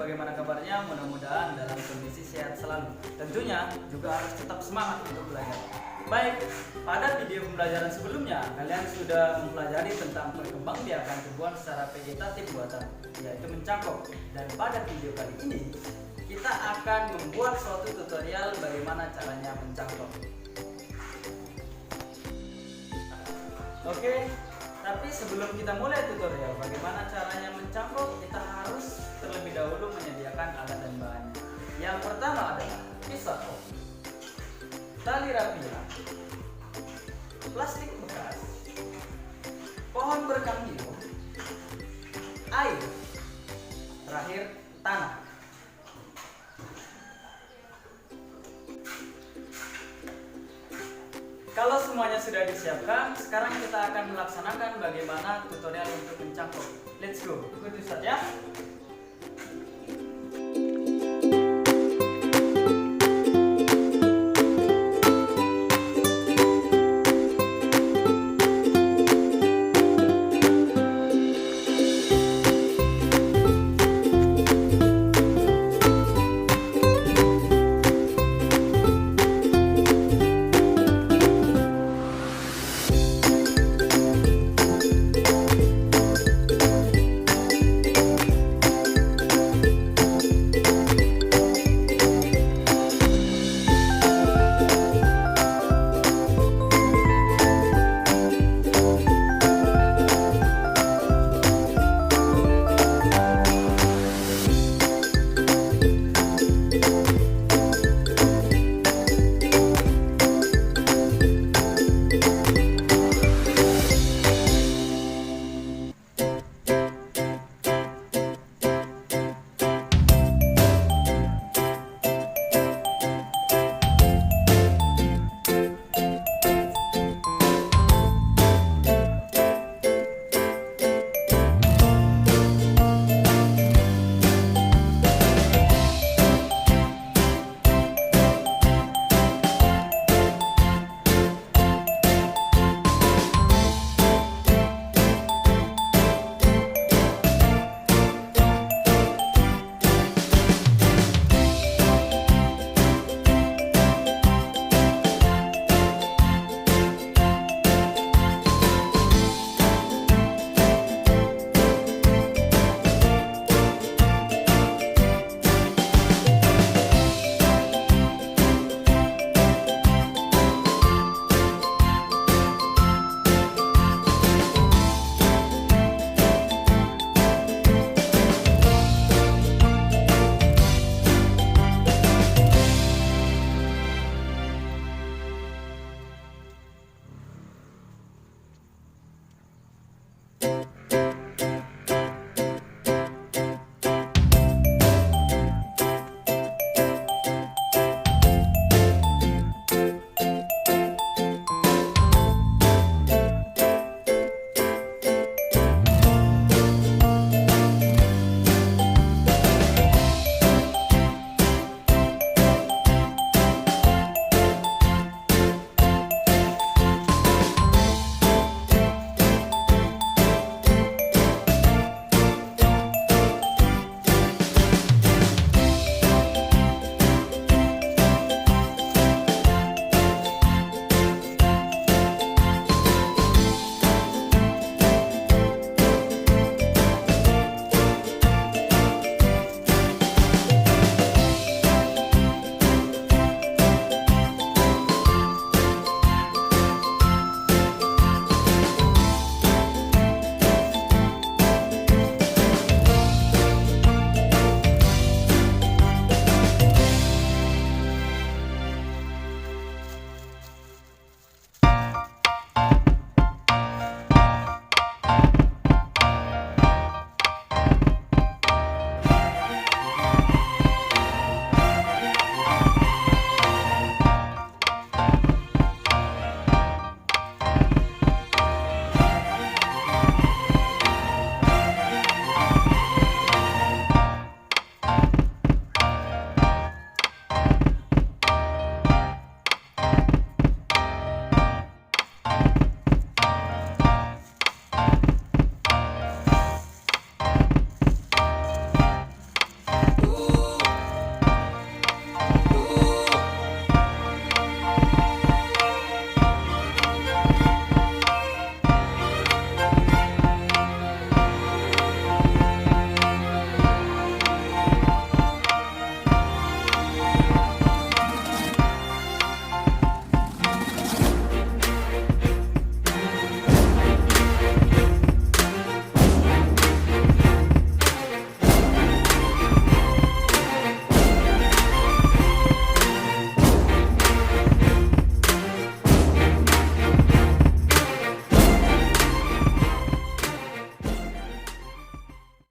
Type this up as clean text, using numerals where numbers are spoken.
bagaimana kabarnya? Mudah-mudahan dalam kondisi sehat selalu. Tentunya juga harus tetap semangat untuk belajar. Baik, pada video pembelajaran sebelumnya kalian sudah mempelajari tentang perkembangbiakan tumbuhan secara vegetatif buatan, yaitu mencangkok. Dan pada video kali ini kita akan membuat suatu tutorial bagaimana caranya mencangkok. Oke, tapi sebelum kita mulai tutorial bagaimana caranya mencangkok, kita harus terlebih dahulu menyediakan alat dan bahannya. Yang pertama adalah pisau, tali rapia, plastik bekas, pohon berkambil, air, terakhir tanah. Kalau semuanya sudah disiapkan, sekarang kita akan melaksanakan bagaimana tutorial untuk mencangkok. Let's go, ikuti Ustaz ya.